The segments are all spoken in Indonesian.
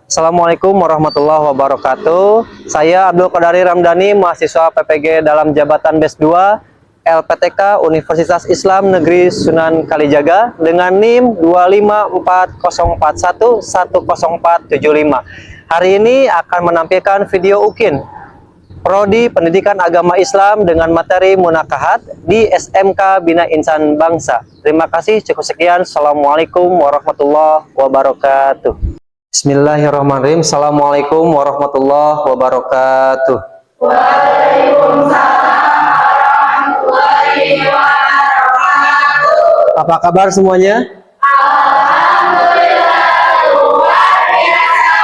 Assalamualaikum warahmatullahi wabarakatuh. Saya Abdul Qadari Ramdhani, mahasiswa PPG dalam jabatan BES 2 LPTK Universitas Islam Negeri Sunan Kalijaga dengan NIM 25404110475. Hari ini akan menampilkan video UKIN Prodi Pendidikan Agama Islam dengan materi Munakahat di SMK Bina Insan Bangsa. Terima kasih, cukup sekian. Assalamualaikum warahmatullahi wabarakatuh. Bismillahirrahmanirrahim. Assalamualaikum warahmatullahi wabarakatuh. Waalaikumsalam warahmatullahi wabarakatuh. Apa kabar semuanya? Alhamdulillah, luar biasa.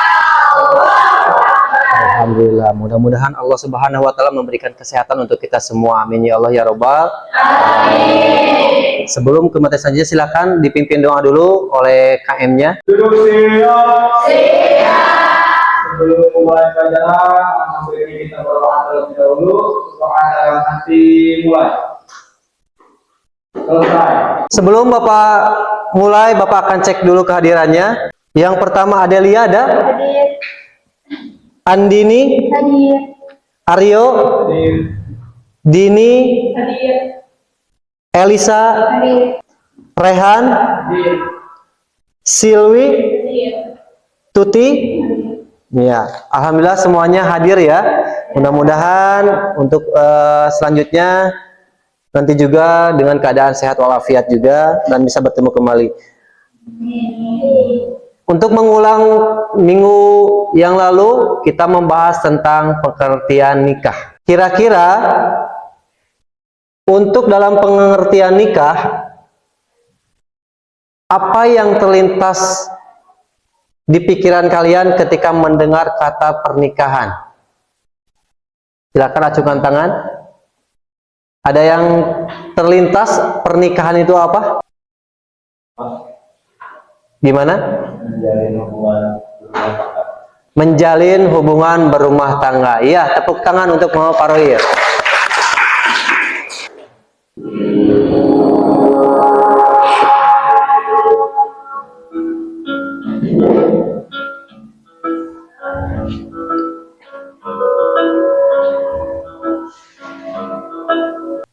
Alhamdulillah. Mudah-mudahan Allah Subhanahu wa taala memberikan kesehatan untuk kita semua. Amin ya Allah ya Rabbal. Amin. Sebelum ke materi selanjutnya, silakan dipimpin doa dulu oleh KM-nya. Duduk siap. Siap. Sebelum mulai pelajaran, sebaiknya kita berdoa terlebih dahulu. Doa dalam hati mulai. Selesai. Sebelum Bapak mulai, Bapak akan cek dulu kehadirannya. Yang pertama Adelia ada? Hadir. Andini, Hadir. Aryo, Hadir. Dini, Hadir. Elisa, Hadir. Rehan, Hadir. Silwi, Hadir. Tuti. Ya, alhamdulillah semuanya hadir ya. Mudah-mudahan untuk selanjutnya nanti juga dengan keadaan sehat walafiat juga dan bisa bertemu kembali. Untuk mengulang minggu yang lalu kita membahas tentang pengertian nikah. Kira-kira untuk dalam pengertian nikah, apa yang terlintas di pikiran kalian ketika mendengar kata pernikahan? Silakan acungkan tangan. Ada yang terlintas pernikahan itu apa? Gimana? Menjalin hubungan berumah tangga. Iya, tepuk tangan untuk Muhammad Farohi ya.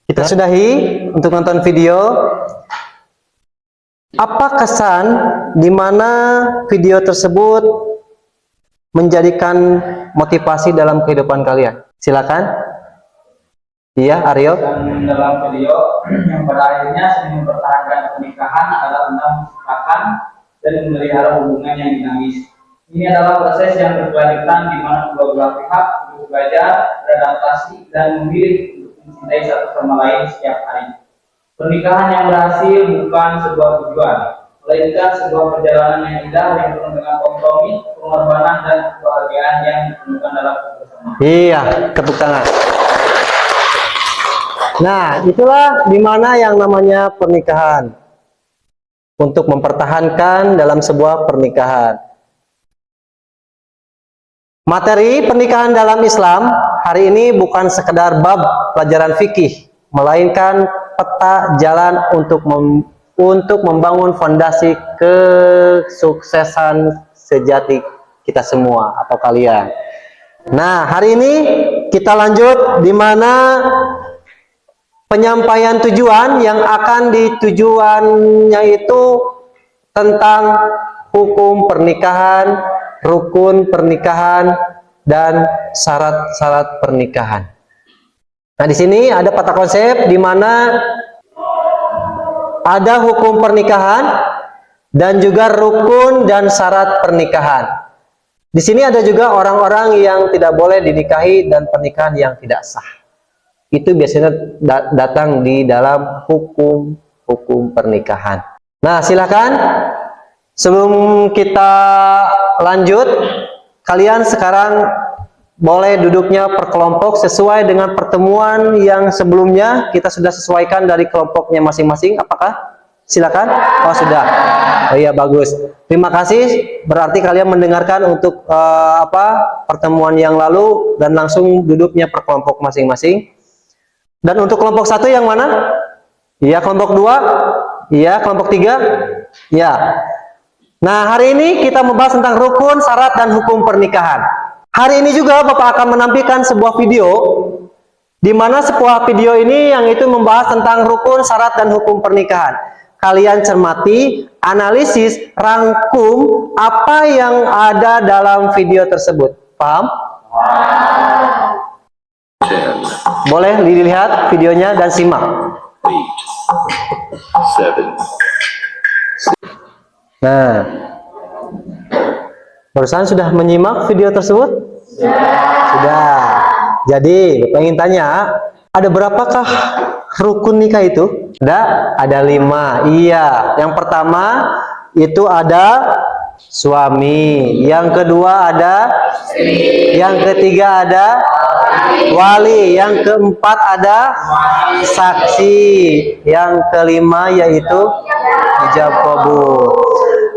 Kita sudahi untuk nonton video. Apa kesan di mana video tersebut menjadikan motivasi dalam kehidupan kalian? Silakan. Iya, Aryo. Dan dalam video yang pada akhirnya seni mempertahankan pernikahan adalah tentang menciptakan dan memelihara hubungan yang dinamis. Ini adalah proses yang berkelanjutan di mana kedua belah pihak perlu belajar, beradaptasi, dan memilih untuk mencintai satu sama lain setiap hari. Pernikahan yang berhasil bukan sebuah tujuan, melainkan sebuah perjalanan yang indah yang penuh dengan kompromi, pengorbanan, dan kebahagiaan yang ditemukan dalam kebersamaan. Iya, tepuk tangan. Nah, itulah dimana yang namanya pernikahan. Untuk mempertahankan dalam sebuah pernikahan. Materi pernikahan dalam Islam hari ini bukan sekedar bab pelajaran fikih, melainkan peta jalan untuk membangun fondasi kesuksesan sejati kita semua atau kalian. Nah, hari ini kita lanjut di mana penyampaian tujuan yang akan ditujuannya itu tentang hukum pernikahan, rukun pernikahan, dan syarat-syarat pernikahan. Nah, di sini ada peta konsep di mana ada hukum pernikahan dan juga rukun dan syarat pernikahan. Di sini ada juga orang-orang yang tidak boleh dinikahi dan pernikahan yang tidak sah. Itu biasanya datang di dalam hukum pernikahan. Nah, silakan sebelum kita lanjut, kalian sekarang boleh duduknya per kelompok sesuai dengan pertemuan yang sebelumnya kita sudah sesuaikan dari kelompoknya masing-masing. Apakah? Silakan. Oh, sudah. Oh iya, bagus. Terima kasih. Berarti kalian mendengarkan untuk pertemuan yang lalu dan langsung duduknya per kelompok masing-masing. Dan untuk kelompok 1 yang mana? Iya, kelompok 2. Iya, kelompok 3. Ya. Nah, hari ini kita membahas tentang rukun, syarat, dan hukum pernikahan. Hari ini juga Bapak akan menampilkan sebuah video, di mana sebuah video ini yang itu membahas tentang rukun, syarat, dan hukum pernikahan. Kalian cermati, analisis, rangkum apa yang ada dalam video tersebut. Paham? Boleh dilihat videonya dan simak. 8, 7. Nah, barusan sudah menyimak video tersebut? Sudah. Jadi, Bapak ingin tanya, ada berapakah rukun nikah itu? Ada 5. Iya. Yang pertama itu ada suami. Yang kedua ada istri. Yang ketiga ada wali. Yang keempat ada saksi. Yang kelima yaitu ijab kabul.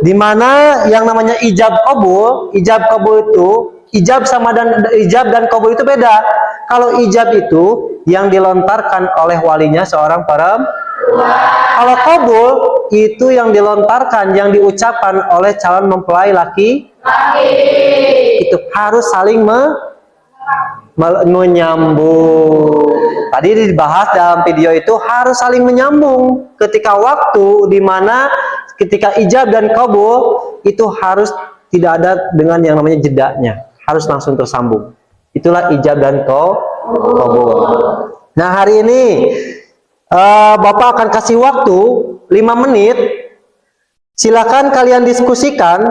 Di mana yang namanya ijab kabul itu ijab dan kabul itu beda. Kalau ijab itu yang dilontarkan oleh walinya seorang perempuan. Kalau kabul itu yang dilontarkan, yang diucapkan oleh calon mempelai laki. Itu harus saling menyambung. Tadi dibahas dalam video itu harus saling menyambung. Ketika waktu di mana ketika ijab dan kabul itu harus tidak ada dengan yang namanya jedanya, harus langsung tersambung. Itulah ijab dan kabul. Nah, hari ini Bapak akan kasih waktu 5 menit. Silakan kalian diskusikan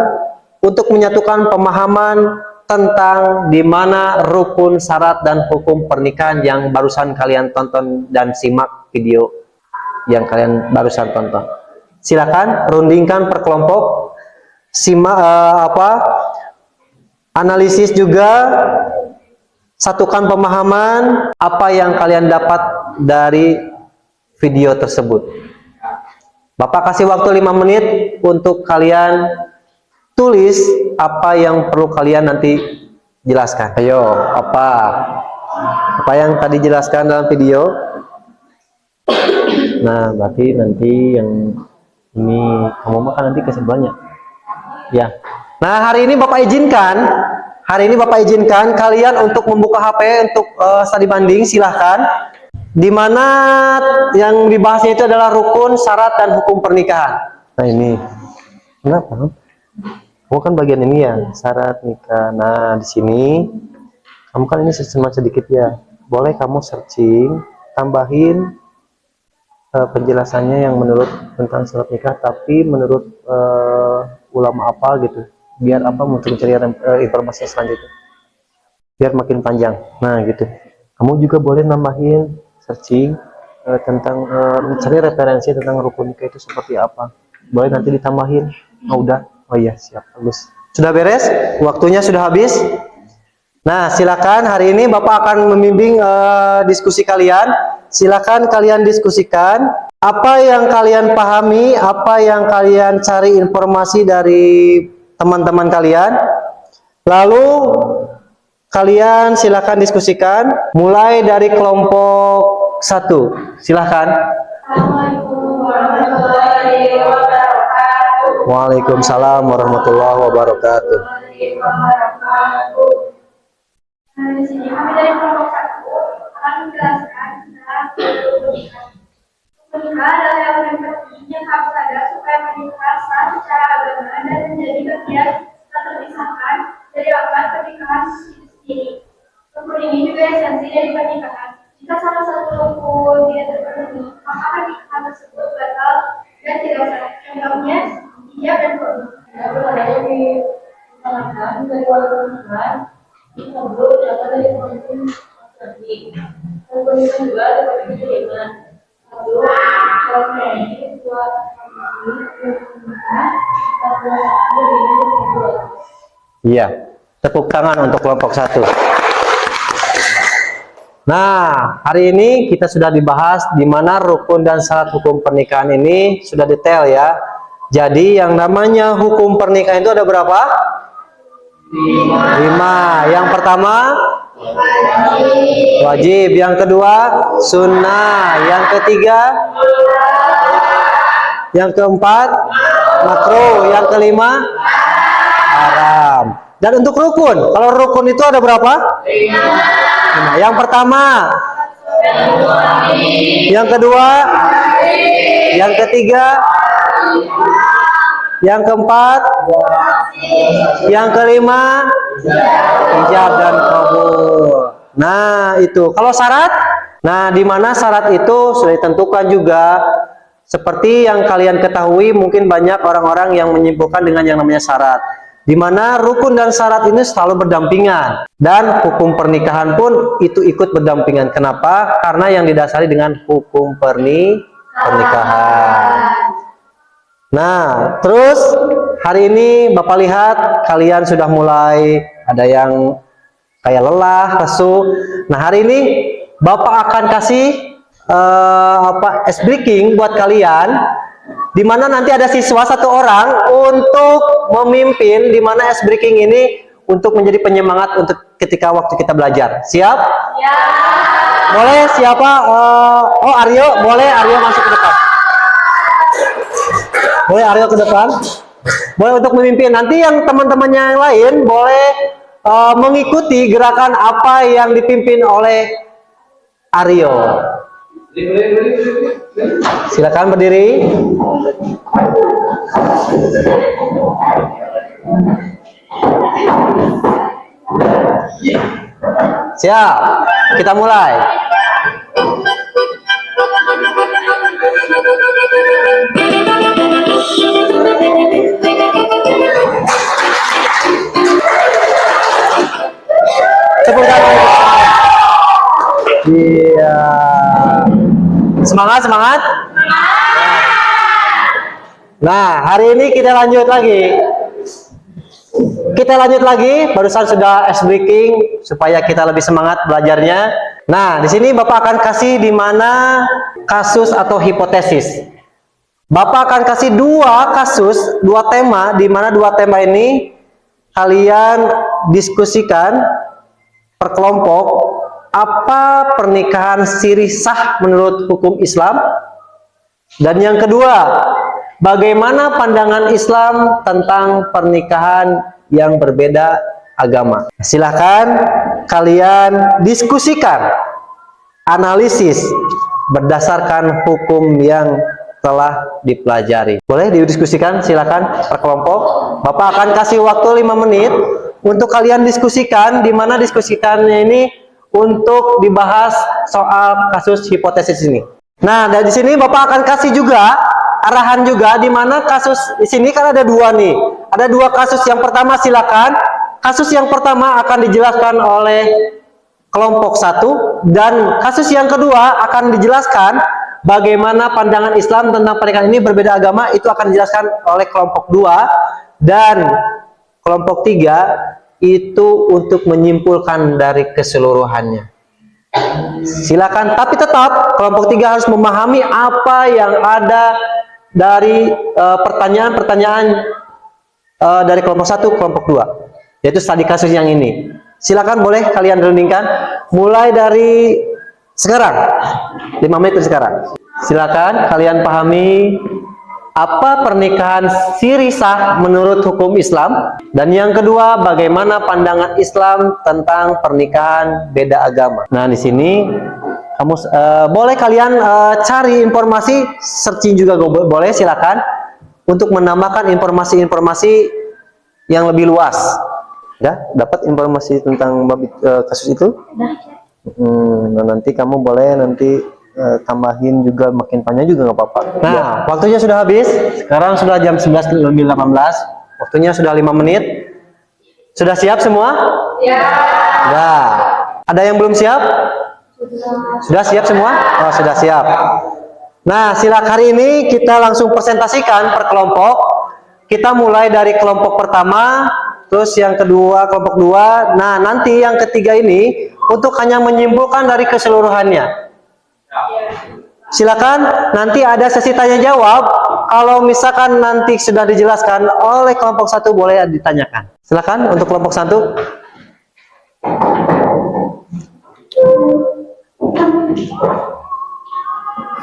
untuk menyatukan pemahaman tentang di mana rukun, syarat, dan hukum pernikahan yang barusan kalian tonton dan simak video yang kalian barusan tonton. Silakan rundingkan per kelompok, simak analisis juga, satukan pemahaman apa yang kalian dapat dari video tersebut. Bapak kasih waktu 5 menit untuk kalian tulis apa yang perlu kalian nanti jelaskan. Ayo, apa yang tadi jelaskan dalam video? Nah, berarti nanti yang ini kamu makan nanti kesimpulannya. Ya. Nah, hari ini Bapak izinkan kalian untuk membuka HP untuk studi banding, silahkan. Di mana yang dibahasnya itu adalah rukun, syarat, dan hukum pernikahan. Nah, ini. Kenapa? Oh, kan bagian ini ya, syarat nikah. Nah, di sini kamu kan ini cuma sedikit ya. Boleh kamu searching, tambahin penjelasannya yang menurut tentang syarat nikah, tapi menurut ulama apa gitu, biar apa untuk mencari informasi selanjutnya, biar makin panjang. Nah gitu, kamu juga boleh nambahin searching tentang mencari referensi tentang rukun nikah itu seperti apa, boleh nanti ditambahin. Udah, oh iya siap, bagus. Sudah beres, waktunya sudah habis. Nah, silakan hari ini Bapak akan membimbing diskusi kalian. Silakan kalian diskusikan apa yang kalian pahami, apa yang kalian cari informasi dari teman-teman kalian. Lalu kalian silakan diskusikan mulai dari kelompok 1. Silakan. Assalamualaikum warahmatullahi wabarakatuh. Waalaikumsalam warahmatullahi wabarakatuh. Di sini kami dari kelompok 1 akan menjelaskan tentang pernikahan. Pernikahan adalah elemen penting yang harus ada supaya pernikahan sah secara agama dan menjadi bagian tak terpisahkan dari akad pernikahan itu sendiri. Rukun ini juga esensi dari pernikahan. Jika salah satu rukun tidak terpenuhi, maka pernikahan tersebut batal dan tidak sah. Contohnya, ijab dan kabul. Adanya disalahkan dari wali pernikahan, kabul dapat dari pemimpin laki-laki. Pernikahan juga dapat diterima. Kabul selama ini buat pernikahan Iya, tepuk tangan untuk kelompok 1. Nah, hari ini kita sudah dibahas di mana rukun dan syarat hukum pernikahan ini sudah detail ya. Jadi yang namanya hukum pernikahan itu ada berapa? 5. Yang pertama wajib, yang kedua sunnah, yang ketiga, yang keempat makruh. Yang kelima, haram. Dan untuk rukun, kalau rukun itu ada berapa? 5. Yang pertama, yang kedua, yang ketiga, yang keempat, yang kelima, ijab dan kabul. Nah, itu. Kalau syarat, nah di mana syarat itu sudah ditentukan juga. Seperti yang kalian ketahui, mungkin banyak orang-orang yang menyimpulkan dengan yang namanya syarat. Di mana rukun dan syarat ini selalu berdampingan. Dan hukum pernikahan pun itu ikut berdampingan. Kenapa? Karena yang didasari dengan hukum pernikahan. Nah, terus hari ini Bapak lihat kalian sudah mulai ada yang kayak lelah, lesu. Nah, hari ini Bapak akan kasih ice breaking buat kalian, di mana nanti ada siswa 1 orang untuk memimpin, di mana ice breaking ini untuk menjadi penyemangat untuk ketika waktu kita belajar. Siap? Ya. Boleh siapa? Oh, Aryo, boleh Aryo masuk ke depan. Boleh Aryo ke depan. Boleh untuk memimpin. Nanti yang teman-temannya yang lain boleh mengikuti gerakan apa yang dipimpin oleh Aryo. Silakan berdiri. Siap. Kita mulai. Tepuk tangan. Iya. Semangat, semangat. Nah, hari ini kita lanjut lagi. Barusan sudah ice breaking supaya kita lebih semangat belajarnya. Nah, di sini Bapak akan kasih di mana kasus atau hipotesis. Bapak akan kasih 2 kasus, 2 tema, di mana 2 tema ini kalian diskusikan per kelompok. Apa pernikahan siri sah menurut hukum Islam? Dan yang kedua, bagaimana pandangan Islam tentang pernikahan yang berbeda agama? Silahkan kalian diskusikan, analisis berdasarkan hukum yang telah dipelajari. Boleh didiskusikan, silakan per kelompok. Bapak akan kasih waktu 5 menit untuk kalian diskusikan, di mana diskusikannya ini untuk dibahas soal kasus hipotesis ini. Nah, dari sini Bapak akan kasih juga arahan juga, di mana kasus di sini kan ada 2 nih. Ada 2 kasus. Yang pertama silakan. Kasus yang pertama akan dijelaskan oleh kelompok 1, dan kasus yang kedua akan dijelaskan bagaimana pandangan Islam tentang pernikahan ini berbeda agama, itu akan dijelaskan oleh kelompok 2, dan kelompok 3 itu untuk menyimpulkan dari keseluruhannya. Silakan, tapi tetap kelompok 3 harus memahami apa yang ada dari pertanyaan-pertanyaan dari kelompok 1, kelompok 2, yaitu studi kasus yang ini. Silakan, boleh kalian rundingkan mulai dari sekarang, 5 menit dari sekarang. Silakan kalian pahami apa pernikahan siri sah menurut hukum Islam, dan yang kedua bagaimana pandangan Islam tentang pernikahan beda agama. Nah, di sini kamu boleh kalian cari informasi, searching juga boleh, silakan untuk menambahkan informasi-informasi yang lebih luas. Ya, dapat informasi tentang kasus itu? Nah, nanti kamu boleh tambahin juga, makin panjang juga nggak apa-apa. Nah, waktunya sudah habis. Sekarang sudah jam 11:18. Waktunya sudah 5 menit. Sudah siap semua? Ya. Nah, ada yang belum siap? Sudah siap semua? Oh, sudah siap. Nah, silakan hari ini kita langsung presentasikan per kelompok. Kita mulai dari kelompok pertama, terus yang kedua kelompok 2. Nah, nanti yang ketiga ini untuk hanya menyimpulkan dari keseluruhannya. Silakan, nanti ada sesi tanya jawab. Kalau misalkan nanti sudah dijelaskan oleh kelompok 1, boleh ditanyakan. Silakan untuk kelompok 1.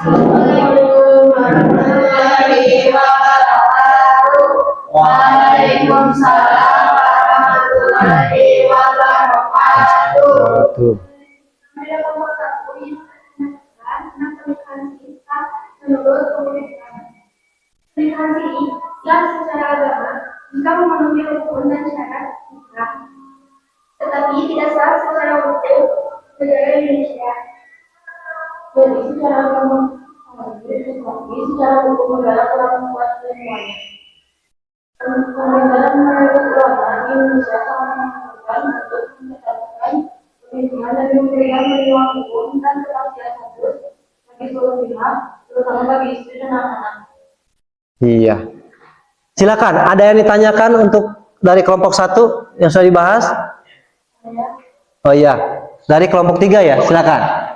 Assalamualaikum warahmatullahi wabarakatuh. warahmatullahi wabarakatuh. Tuh. Pada kelompok satu ini menanyakan tentang pernikahan kita menurut pemikiran. Pernikahan ini yang secara agama jika memenuhi rukun dan syarat nikah, tetapi tidak sah secara hukum negara Indonesia. Jadi secara agama tetapi secara hukum negara telah membuat semuanya. Pemerintahan mayoritas ulama di Indonesia sangat menganjurkan untuk menetapkan pernikahan dan memberikan peluang hukum dan kepastian status bagi seluruh pihak, terutama bagi istri dan anak-anak. Iya. Silakan, ada yang ditanyakan untuk dari kelompok 1 yang sudah dibahas? Oh iya, dari kelompok 3 ya, silakan.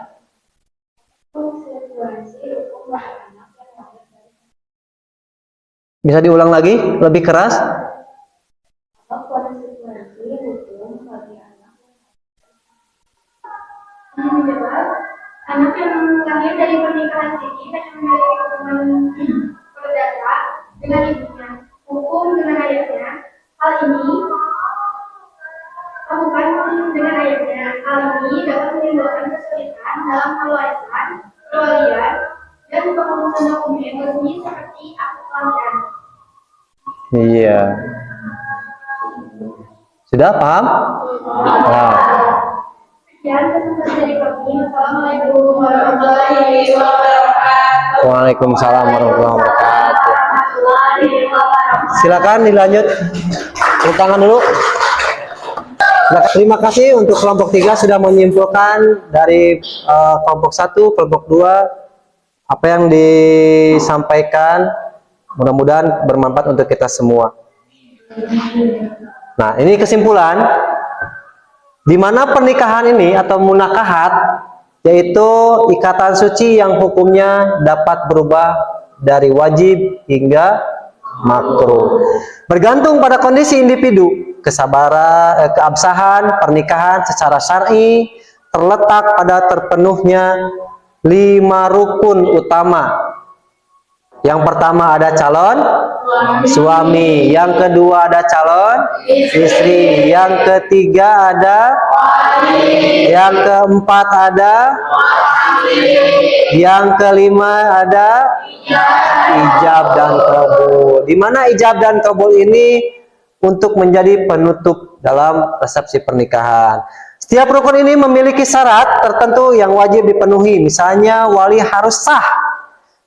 Bisa diulang lagi, lebih keras? Ini menjawab, anak yang lahir dari pernikahan ini hanya memiliki hubungan perdata dengan ibunya, hukum dengan ayahnya. Hal ini bukan dengan ayahnya. Hal ini dapat menimbulkan kesulitan dalam hal warisan, perwalian, dan pengurusan dokumen resmi seperti akte kelahiran. Iya. Sudah paham? Nah. Sekian kesempatan dari kami. Assalamualaikum warahmatullahi wabarakatuh. Waalaikumsalam warahmatullahi wabarakatuh. Silakan dilanjut. Tepuk tangan dulu. Terima kasih untuk kelompok 3 sudah menyimpulkan dari kelompok 1, kelompok 2 apa yang disampaikan. Mudah-mudahan bermanfaat untuk kita semua. Nah, ini kesimpulan di mana pernikahan ini atau munakahat yaitu ikatan suci yang hukumnya dapat berubah dari wajib hingga makruh. Bergantung pada kondisi individu, kesabaran, keabsahan pernikahan secara syar'i terletak pada terpenuhnya 5 rukun utama. Yang pertama ada calon suami, yang kedua ada calon istri, yang ketiga ada yang keempat ada yang kelima ada ijab dan qabul. Di mana ijab dan qabul ini untuk menjadi penutup dalam resepsi pernikahan. Setiap rukun ini memiliki syarat tertentu yang wajib dipenuhi. Misalnya wali harus sah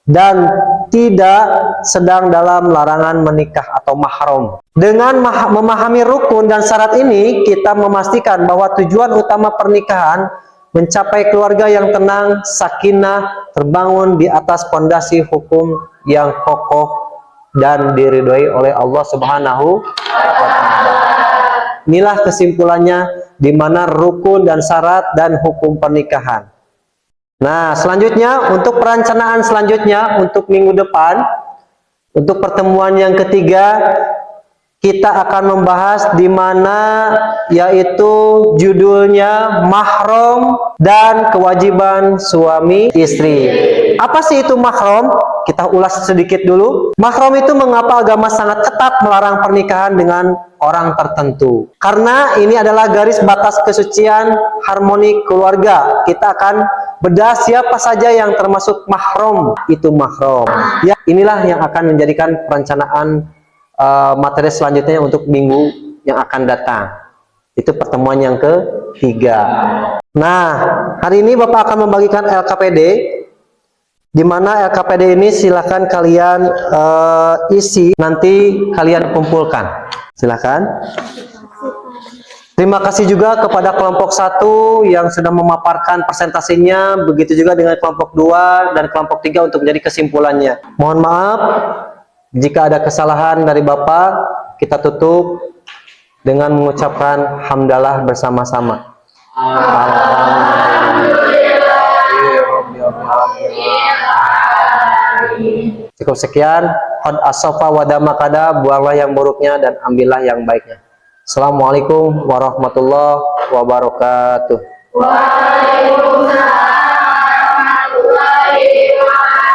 dan tidak sedang dalam larangan menikah atau mahram. Dengan memahami rukun dan syarat ini, kita memastikan bahwa tujuan utama pernikahan mencapai keluarga yang tenang, sakinah, terbangun di atas fondasi hukum yang kokoh dan diridhoi oleh Allah Subhanahu wa Ta'ala. Inilah kesimpulannya di mana rukun dan syarat dan hukum pernikahan. Nah, selanjutnya untuk perencanaan selanjutnya untuk minggu depan, untuk pertemuan yang ketiga, kita akan membahas di mana yaitu judulnya mahram dan kewajiban suami istri. Apa sih itu mahram? Kita ulas sedikit dulu. Mahram itu mengapa agama sangat ketat melarang pernikahan dengan orang tertentu. Karena ini adalah garis batas kesucian harmoni keluarga. Kita akan bedah siapa saja yang termasuk mahram. Itu mahram. Ya, inilah yang akan menjadikan perencanaan materi selanjutnya untuk minggu yang akan datang. Itu pertemuan yang ketiga. Nah, hari ini Bapak akan membagikan LKPD, di mana LKPD ini silakan kalian isi, nanti kalian kumpulkan. Silakan. Terima kasih juga kepada kelompok 1 yang sudah memaparkan presentasinya, begitu juga dengan kelompok 2 dan kelompok 3 untuk menjadi kesimpulannya. Mohon maaf jika ada kesalahan dari Bapak. Kita tutup dengan mengucapkan hamdalah bersama-sama. Cukup sekian. Qad as-safa wa damakada, buanglah yang buruknya dan ambillah yang baiknya. Assalamualaikum warahmatullahi wabarakatuh. Waalaikumsalam warahmatullahi wabarakatuh.